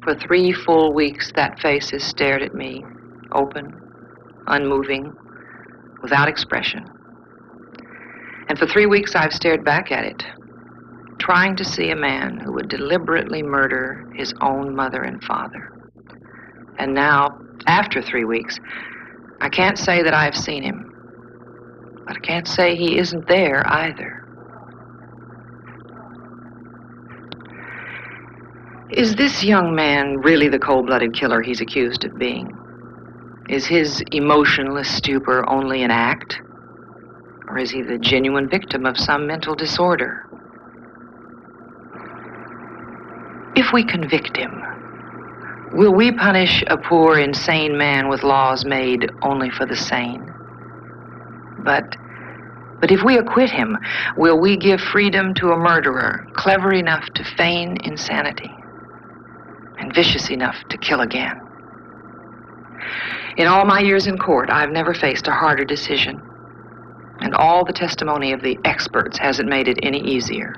For 3 full weeks, that face has stared at me, open, unmoving, without expression. And for 3 weeks, I've stared back at it, trying to see a man who would deliberately murder his own mother and father. And now, after 3 weeks, I can't say that I've seen him, but I can't say he isn't there either. Is this young man really the cold-blooded killer he's accused of being? Is his emotionless stupor only an act? Or is he the genuine victim of some mental disorder? If we convict him, will we punish a poor, insane man with laws made only for the sane? But if we acquit him, will we give freedom to a murderer clever enough to feign insanity and vicious enough to kill again? In all my years in court, I've never faced a harder decision, and all the testimony of the experts hasn't made it any easier.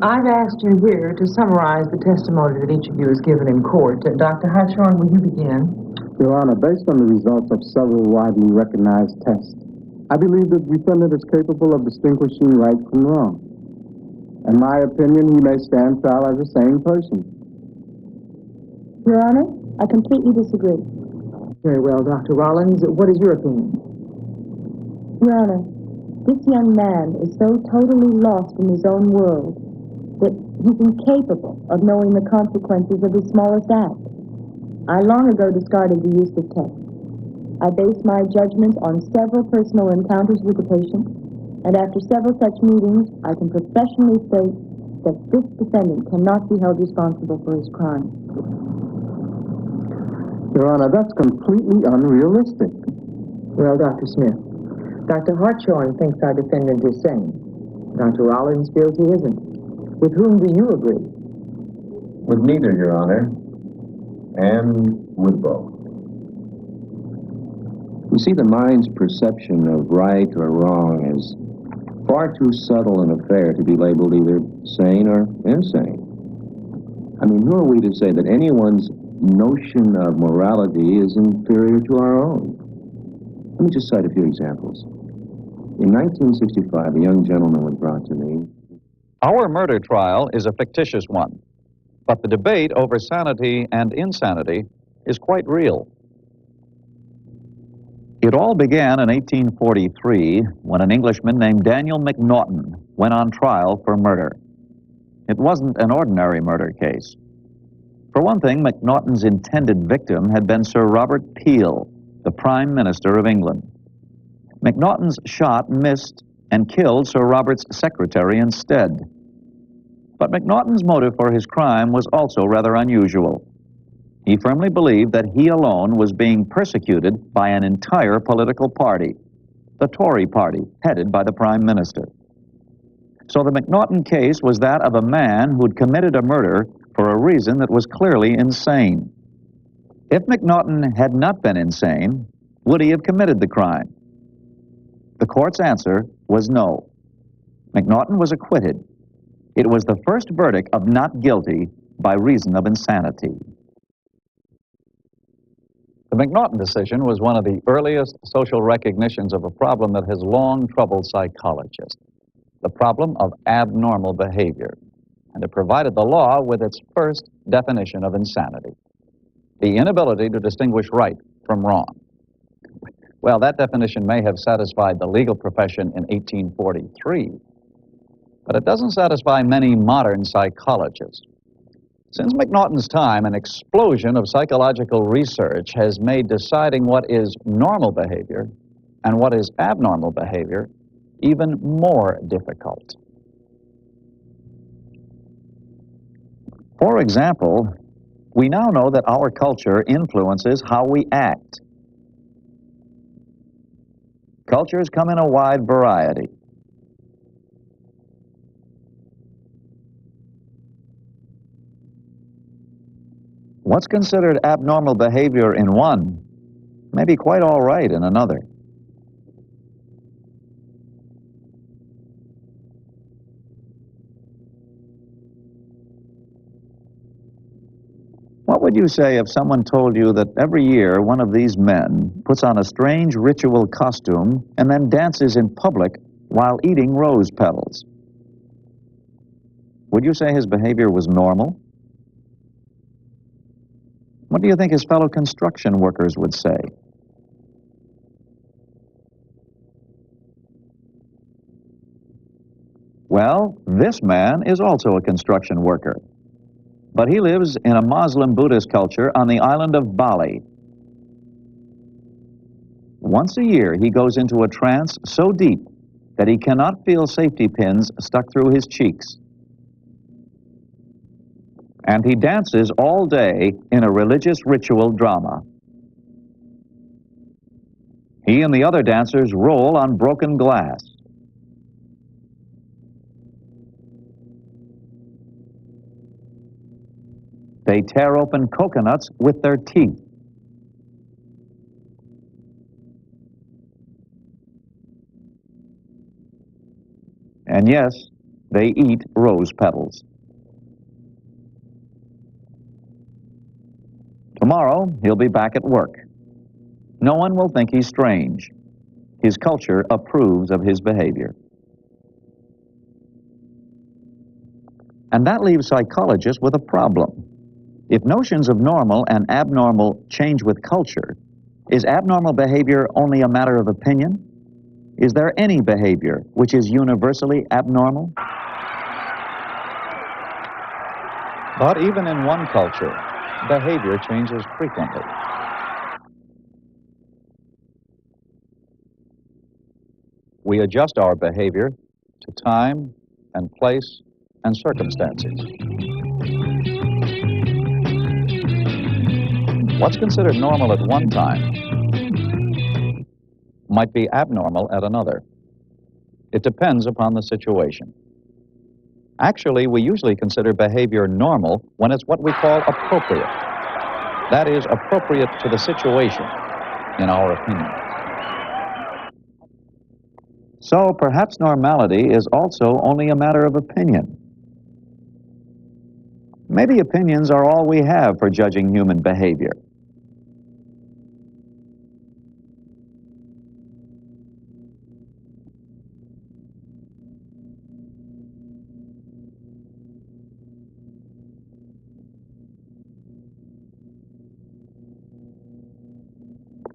I've asked you here to summarize the testimony that each of you has given in court. Dr. Hartshorn, will you begin? Your Honor, based on the results of several widely recognized tests, I believe the defendant is capable of distinguishing right from wrong. In my opinion, he may stand trial as a sane person. Your Honor, I completely disagree. Very well, Dr. Rollins, what is your opinion? Your Honor, this young man is so totally lost in his own world that he's incapable of knowing the consequences of his smallest act. I long ago discarded the use of tests. I based my judgments on several personal encounters with the patient, and after several such meetings, I can professionally state that this defendant cannot be held responsible for his crime. Your Honor, that's completely unrealistic. Well, Dr. Smith, Dr. Hartshorn thinks our defendant is sane. Dr. Rollins feels he isn't. With whom do you agree? With neither, Your Honor, and with both. You see, the mind's perception of right or wrong is far too subtle an affair to be labeled either sane or insane. I mean, who are we to say that anyone's notion of morality is inferior to our own? Let me just cite a few examples. In 1965, a young gentleman was brought to me. Our murder trial is a fictitious one, but the debate over sanity and insanity is quite real. It all began in 1843 when an Englishman named Daniel McNaughton went on trial for murder. It wasn't an ordinary murder case. For one thing, McNaughton's intended victim had been Sir Robert Peel, the Prime Minister of England. McNaughton's shot missed and killed Sir Robert's secretary instead. But McNaughton's motive for his crime was also rather unusual. He firmly believed that he alone was being persecuted by an entire political party, the Tory party, headed by the Prime Minister. So the McNaughton case was that of a man who'd committed a murder for a reason that was clearly insane. If McNaughton had not been insane, would he have committed the crime? The court's answer was no. McNaughton was acquitted. It was the first verdict of not guilty by reason of insanity. The McNaughton decision was one of the earliest social recognitions of a problem that has long troubled psychologists, the problem of abnormal behavior, and it provided the law with its first definition of insanity, the inability to distinguish right from wrong. Well, that definition may have satisfied the legal profession in 1843, but it doesn't satisfy many modern psychologists. Since McNaughton's time, an explosion of psychological research has made deciding what is normal behavior and what is abnormal behavior even more difficult. For example, we now know that our culture influences how we act. Cultures come in a wide variety. What's considered abnormal behavior in one may be quite all right in another. What would you say if someone told you that every year one of these men puts on a strange ritual costume and then dances in public while eating rose petals? Would you say his behavior was normal? What do you think his fellow construction workers would say? Well, this man is also a construction worker, but he lives in a Muslim Buddhist culture on the island of Bali. Once a year, he goes into a trance so deep that he cannot feel safety pins stuck through his cheeks. And he dances all day in a religious ritual drama. He and the other dancers roll on broken glass. They tear open coconuts with their teeth. And yes, they eat rose petals. Tomorrow, he'll be back at work. No one will think he's strange. His culture approves of his behavior. And that leaves psychologists with a problem. If notions of normal and abnormal change with culture, is abnormal behavior only a matter of opinion? Is there any behavior which is universally abnormal? But even in one culture, behavior changes frequently. We adjust our behavior to time and place and circumstances. What's considered normal at one time might be abnormal at another. It depends upon the situation. Actually, we usually consider behavior normal when it's what we call appropriate. That is, appropriate to the situation, in our opinion. So perhaps normality is also only a matter of opinion. Maybe opinions are all we have for judging human behavior.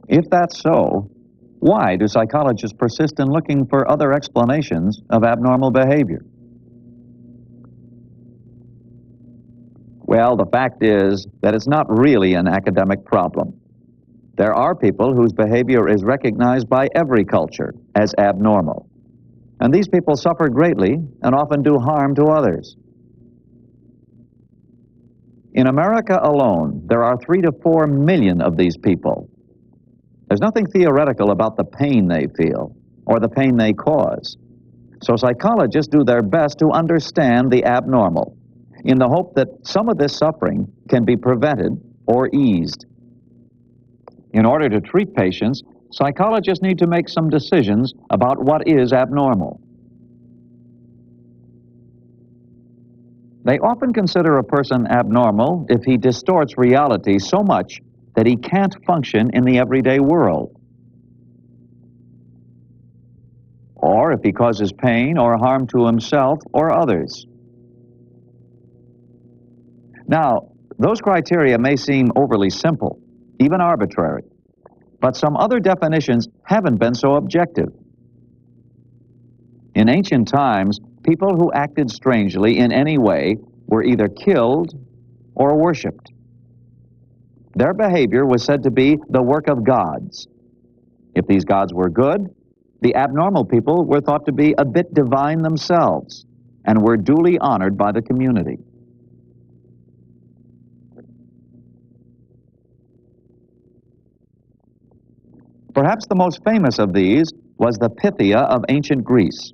If that's so, why do psychologists persist in looking for other explanations of abnormal behavior? Well, the fact is that it's not really an academic problem. There are people whose behavior is recognized by every culture as abnormal. And these people suffer greatly and often do harm to others. In America alone, there are 3 to 4 million of these people. There's nothing theoretical about the pain they feel or the pain they cause. So psychologists do their best to understand the abnormal in the hope that some of this suffering can be prevented or eased. In order to treat patients, psychologists need to make some decisions about what is abnormal. They often consider a person abnormal if he distorts reality so much that he can't function in the everyday world, or if he causes pain or harm to himself or others. Now, those criteria may seem overly simple, even arbitrary, but some other definitions haven't been so objective. In ancient times, people who acted strangely in any way were either killed or worshipped. Their behavior was said to be the work of gods. If these gods were good, the abnormal people were thought to be a bit divine themselves and were duly honored by the community. Perhaps the most famous of these was the Pythia of ancient Greece.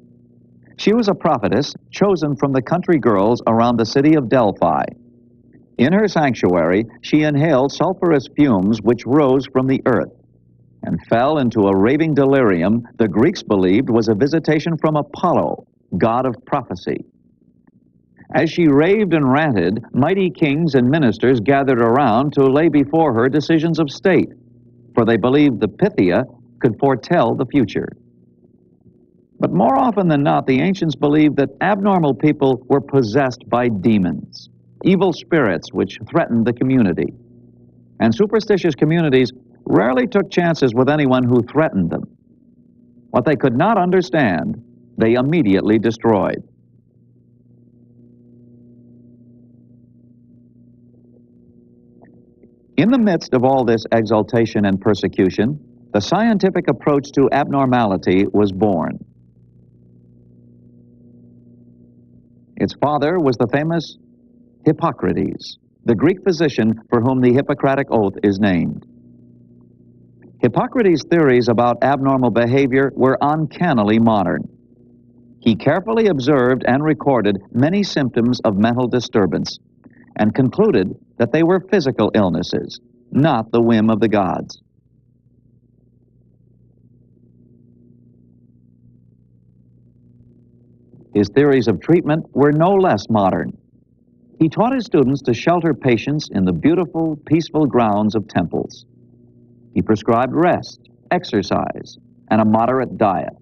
She was a prophetess chosen from the country girls around the city of Delphi. In her sanctuary, she inhaled sulfurous fumes which rose from the earth and fell into a raving delirium the Greeks believed was a visitation from Apollo, god of prophecy. As she raved and ranted, mighty kings and ministers gathered around to lay before her decisions of state, for they believed the Pythia could foretell the future. But more often than not, the ancients believed that abnormal people were possessed by demons, evil spirits which threatened the community. And superstitious communities rarely took chances with anyone who threatened them. What they could not understand, they immediately destroyed. In the midst of all this exaltation and persecution, the scientific approach to abnormality was born. Its father was the famous Hippocrates, the Greek physician for whom the Hippocratic Oath is named. Hippocrates' theories about abnormal behavior were uncannily modern. He carefully observed and recorded many symptoms of mental disturbance and concluded that they were physical illnesses, not the whim of the gods. His theories of treatment were no less modern. He taught his students to shelter patients in the beautiful, peaceful grounds of temples. He prescribed rest, exercise, and a moderate diet,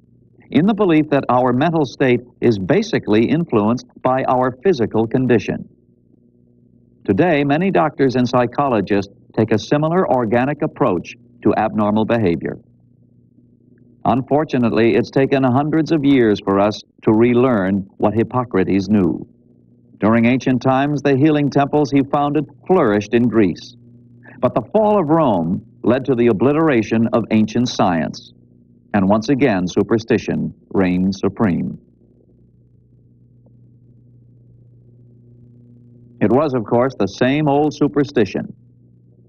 in the belief that our mental state is basically influenced by our physical condition. Today, many doctors and psychologists take a similar organic approach to abnormal behavior. Unfortunately, it's taken hundreds of years for us to relearn what Hippocrates knew. During ancient times, the healing temples he founded flourished in Greece. But the fall of Rome led to the obliteration of ancient science. And once again, superstition reigned supreme. It was, of course, the same old superstition.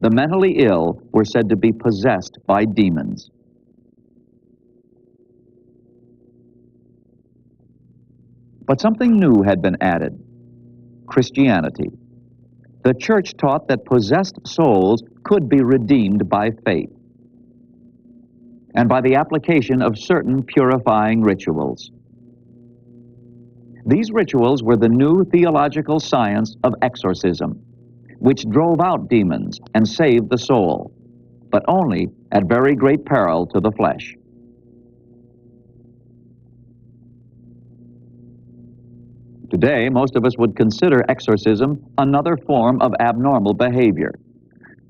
The mentally ill were said to be possessed by demons. But something new had been added: Christianity. The church taught that possessed souls could be redeemed by faith and by the application of certain purifying rituals. These rituals were the new theological science of exorcism, which drove out demons and saved the soul, but only at very great peril to the flesh. Today, most of us would consider exorcism another form of abnormal behavior.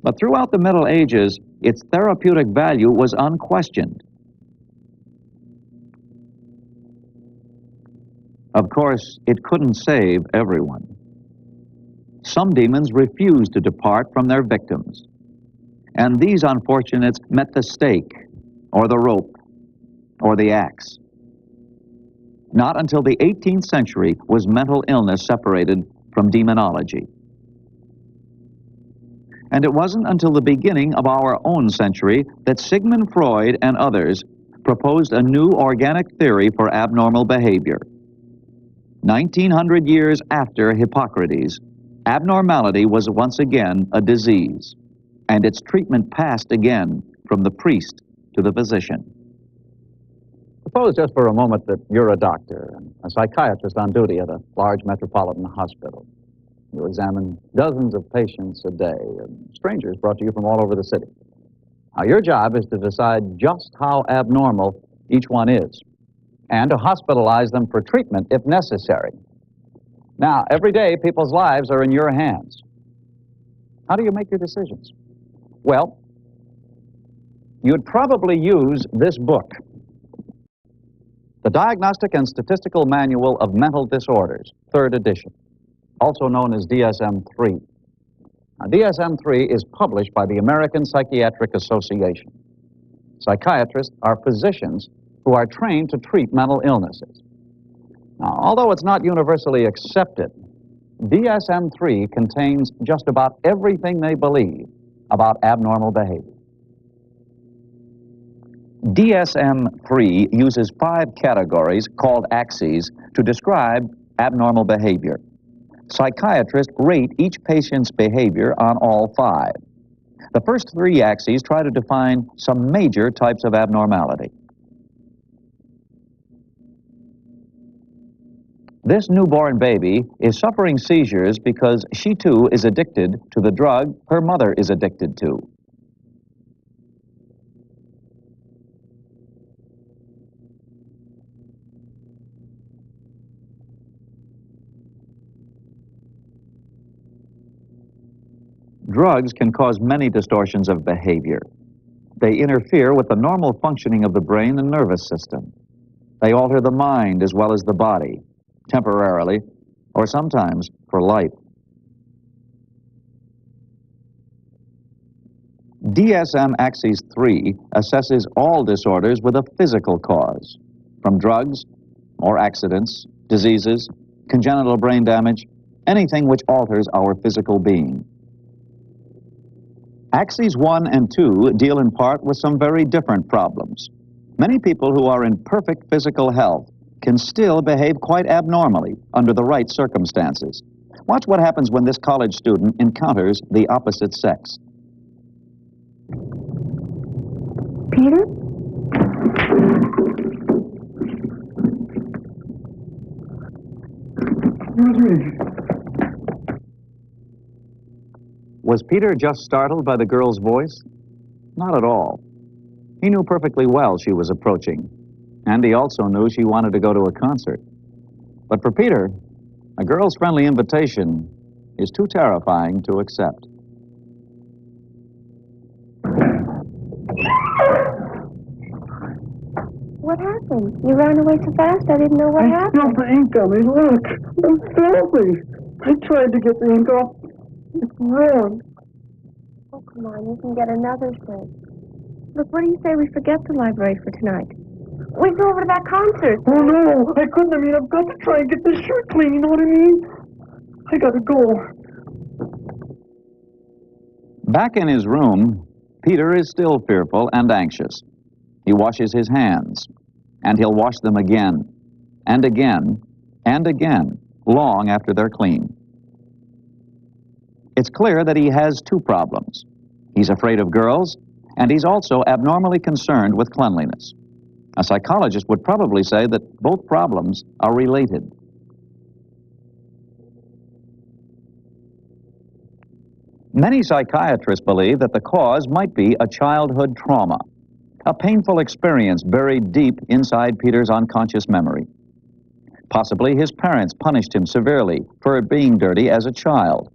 But throughout the Middle Ages, its therapeutic value was unquestioned. Of course, it couldn't save everyone. Some demons refused to depart from their victims, and these unfortunates met the stake, or the rope, or the axe. Not until the 18th century was mental illness separated from demonology. And it wasn't until the beginning of our own century that Sigmund Freud and others proposed a new organic theory for abnormal behavior. 1900 years after Hippocrates, abnormality was once again a disease, and its treatment passed again from the priest to the physician. Suppose just for a moment that you're a doctor and a psychiatrist on duty at a large metropolitan hospital. You examine dozens of patients a day, and strangers brought to you from all over the city. Now, your job is to decide just how abnormal each one is, and to hospitalize them for treatment if necessary. Now, every day, people's lives are in your hands. How do you make your decisions? Well, you'd probably use this book, The Diagnostic and Statistical Manual of Mental Disorders, 3rd edition, also known as DSM-3. Now, DSM-3 is published by the American Psychiatric Association. Psychiatrists are physicians who are trained to treat mental illnesses. Now, although it's not universally accepted, DSM-3 contains just about everything they believe about abnormal behavior. DSM-3 uses 5 categories called axes to describe abnormal behavior. Psychiatrists rate each patient's behavior on all 5. The first 3 axes try to define some major types of abnormality. This newborn baby is suffering seizures because she too is addicted to the drug her mother is addicted to. Drugs can cause many distortions of behavior. They interfere with the normal functioning of the brain and nervous system. They alter the mind as well as the body, temporarily, or sometimes for life. DSM-3 assesses all disorders with a physical cause, from drugs or accidents, diseases, congenital brain damage, anything which alters our physical being. Axes 1 and 2 deal in part with some very different problems. Many people who are in perfect physical health can still behave quite abnormally under the right circumstances. Watch what happens when this college student encounters the opposite sex. Peter? Was Peter just startled by the girl's voice? Not at all. He knew perfectly well she was approaching, and he also knew she wanted to go to a concert. But for Peter, a girl's friendly invitation is too terrifying to accept. What happened? You ran away so fast I didn't know what happened. I spilled the ink on me. Look, I'm filthy. I tried to get the ink off. It's red. Oh, come on, you can get another set. Look, what do you say we forget the library for tonight? We go over to that concert. Oh, no, I couldn't. I mean, I've got to try and get this shirt clean, you know what I mean? I gotta go. Back in his room, Peter is still fearful and anxious. He washes his hands, and he'll wash them again, and again, and again, long after they're clean. It's clear that he has two problems. He's afraid of girls, and he's also abnormally concerned with cleanliness. A psychologist would probably say that both problems are related. Many psychiatrists believe that the cause might be a childhood trauma, a painful experience buried deep inside Peter's unconscious memory. Possibly his parents punished him severely for being dirty as a child.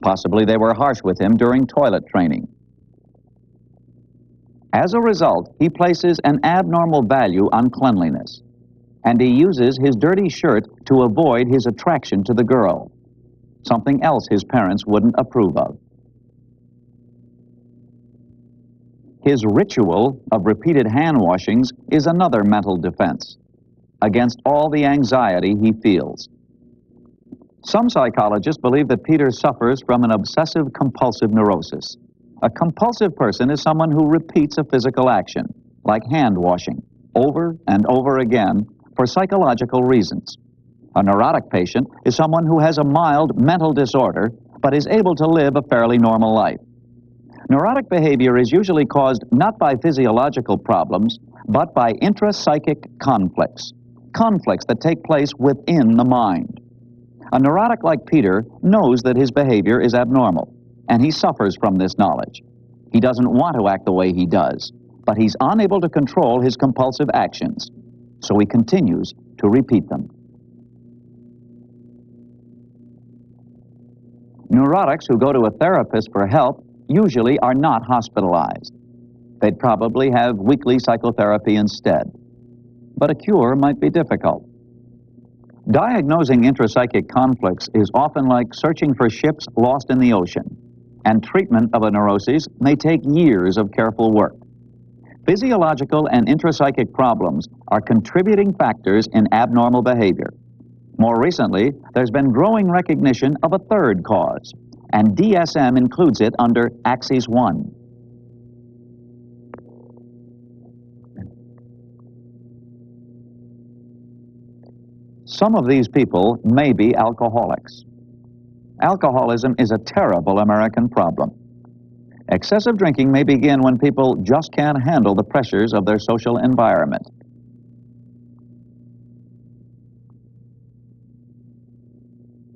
Possibly they were harsh with him during toilet training. As a result, he places an abnormal value on cleanliness, and he uses his dirty shirt to avoid his attraction to the girl, something else his parents wouldn't approve of. His ritual of repeated hand washings is another mental defense against all the anxiety he feels. Some psychologists believe that Peter suffers from an obsessive-compulsive neurosis. A compulsive person is someone who repeats a physical action, like hand washing, over and over again for psychological reasons. A neurotic patient is someone who has a mild mental disorder but is able to live a fairly normal life. Neurotic behavior is usually caused not by physiological problems, but by intrapsychic conflicts, conflicts that take place within the mind. A neurotic like Peter knows that his behavior is abnormal, and he suffers from this knowledge. He doesn't want to act the way he does, but he's unable to control his compulsive actions, so he continues to repeat them. Neurotics who go to a therapist for help usually are not hospitalized. They'd probably have weekly psychotherapy instead. But a cure might be difficult. Diagnosing intrapsychic conflicts is often like searching for ships lost in the ocean, and treatment of a neurosis may take years of careful work. Physiological and intrapsychic problems are contributing factors in abnormal behavior. More recently, there's been growing recognition of a third cause, and DSM includes it under Axis 1. Some of these people may be alcoholics. Alcoholism is a terrible American problem. Excessive drinking may begin when people just can't handle the pressures of their social environment.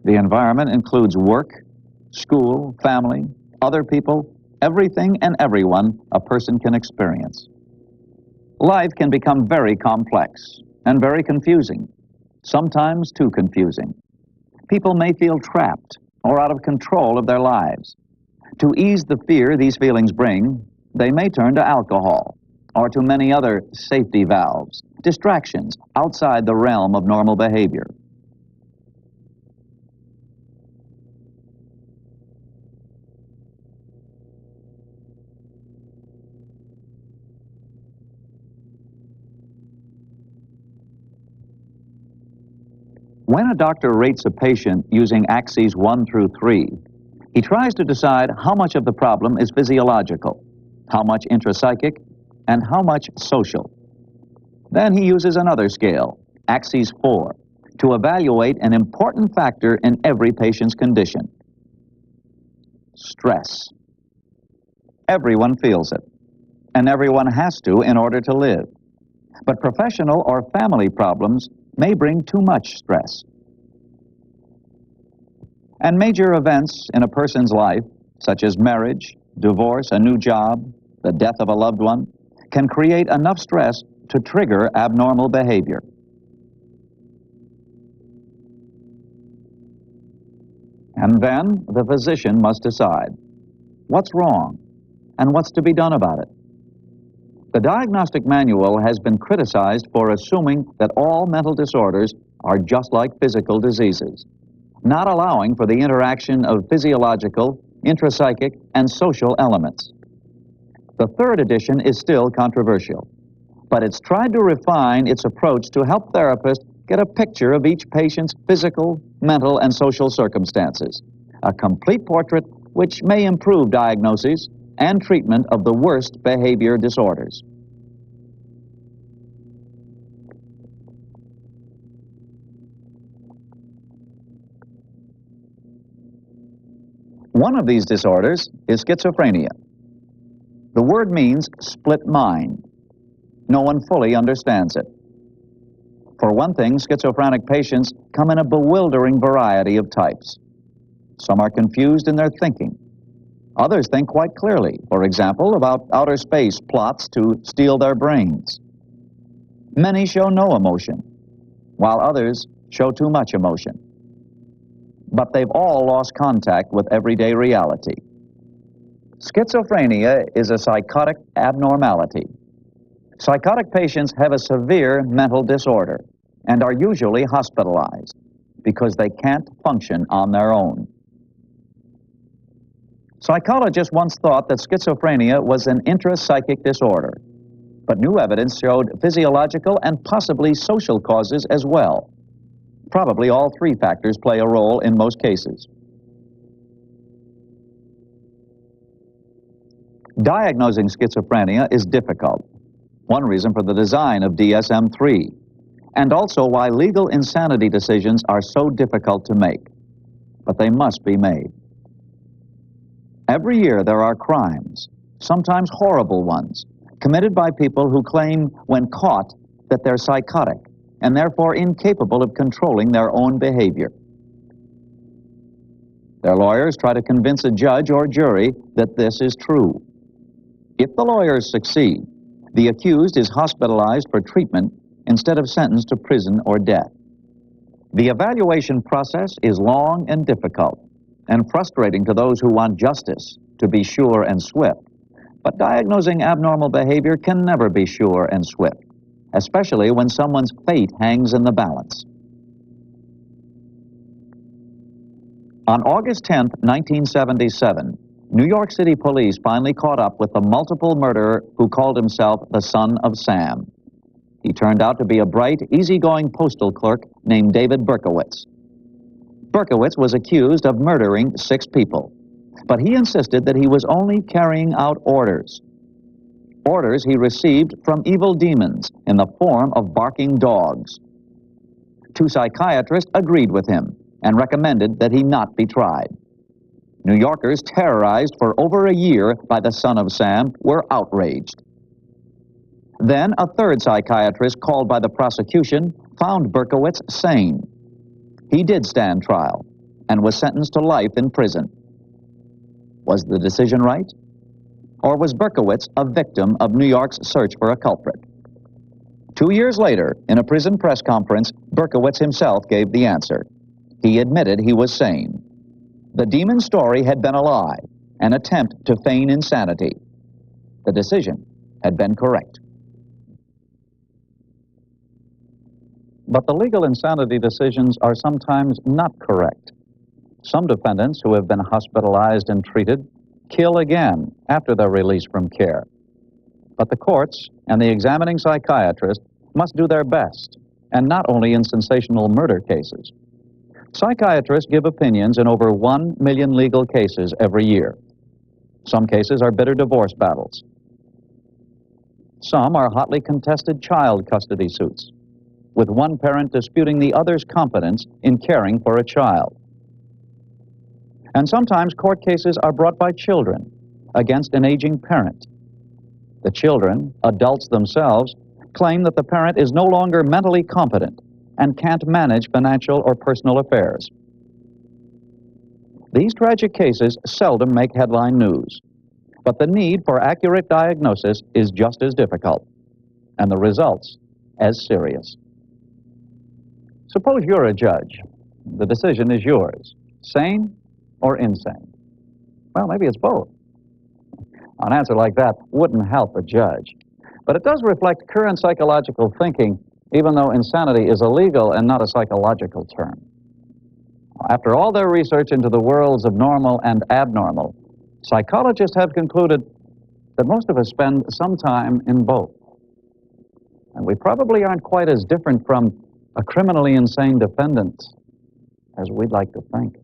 The environment includes work, school, family, other people, everything and everyone a person can experience. Life can become very complex and very confusing, sometimes too confusing. People may feel trapped or out of control of their lives. To ease the fear these feelings bring, they may turn to alcohol or to many other safety valves, distractions outside the realm of normal behavior. When a doctor rates a patient using axes 1 through 3, he tries to decide how much of the problem is physiological, how much intrapsychic, and how much social. Then he uses another scale, axis 4, to evaluate an important factor in every patient's condition: stress. Everyone feels it, and everyone has to in order to live. But professional or family problems may bring too much stress. And major events in a person's life, such as marriage, divorce, a new job, the death of a loved one, can create enough stress to trigger abnormal behavior. And then the physician must decide what's wrong and what's to be done about it. The diagnostic manual has been criticized for assuming that all mental disorders are just like physical diseases, not allowing for the interaction of physiological, intrapsychic, and social elements. The third edition is still controversial, but it's tried to refine its approach to help therapists get a picture of each patient's physical, mental, and social circumstances, a complete portrait which may improve diagnosis and treatment of the worst behavior disorders. One of these disorders is schizophrenia. The word means split mind. No one fully understands it. For one thing, schizophrenic patients come in a bewildering variety of types. Some are confused in their thinking. Others think quite clearly, for example, about outer space plots to steal their brains. Many show no emotion, while others show too much emotion. But they've all lost contact with everyday reality. Schizophrenia is a psychotic abnormality. Psychotic patients have a severe mental disorder and are usually hospitalized because they can't function on their own. Psychologists once thought that schizophrenia was an intrapsychic disorder, but new evidence showed physiological and possibly social causes as well. Probably all three factors play a role in most cases. Diagnosing schizophrenia is difficult. One reason for the design of DSM-3, and also why legal insanity decisions are so difficult to make. But they must be made. Every year there are crimes, sometimes horrible ones, committed by people who claim, when caught, that they're psychotic and therefore incapable of controlling their own behavior. Their lawyers try to convince a judge or jury that this is true. If the lawyers succeed, the accused is hospitalized for treatment instead of sentenced to prison or death. The evaluation process is long and difficult, and frustrating to those who want justice to be sure and swift. But diagnosing abnormal behavior can never be sure and swift, especially when someone's fate hangs in the balance. On August 10, 1977, New York City police finally caught up with the multiple murderer who called himself the Son of Sam. He turned out to be a bright, easygoing postal clerk named David Berkowitz. Berkowitz was accused of murdering 6 people, but he insisted that he was only carrying out orders. Orders he received from evil demons in the form of barking dogs. 2 psychiatrists agreed with him and recommended that he not be tried. New Yorkers, terrorized for over a year by the Son of Sam, were outraged. Then a 3rd psychiatrist, called by the prosecution, found Berkowitz sane. He did stand trial, and was sentenced to life in prison. Was the decision right? Or was Berkowitz a victim of New York's search for a culprit? 2 years later, in a prison press conference, Berkowitz himself gave the answer. He admitted he was sane. The demon story had been a lie, an attempt to feign insanity. The decision had been correct. But the legal insanity decisions are sometimes not correct. Some defendants who have been hospitalized and treated kill again after their release from care. But the courts and the examining psychiatrist must do their best, and not only in sensational murder cases. Psychiatrists give opinions in over 1 million legal cases every year. Some cases are bitter divorce battles. Some are hotly contested child custody suits, with one parent disputing the other's competence in caring for a child. And sometimes court cases are brought by children against an aging parent. The children, adults themselves, claim that the parent is no longer mentally competent and can't manage financial or personal affairs. These tragic cases seldom make headline news, but the need for accurate diagnosis is just as difficult, and the results as serious. Suppose you're a judge. The decision is yours. Sane or insane? Well, maybe it's both. An answer like that wouldn't help a judge. But it does reflect current psychological thinking, even though insanity is a legal and not a psychological term. After all their research into the worlds of normal and abnormal, psychologists have concluded that most of us spend some time in both. And we probably aren't quite as different from a criminally insane defendant as we'd like to think.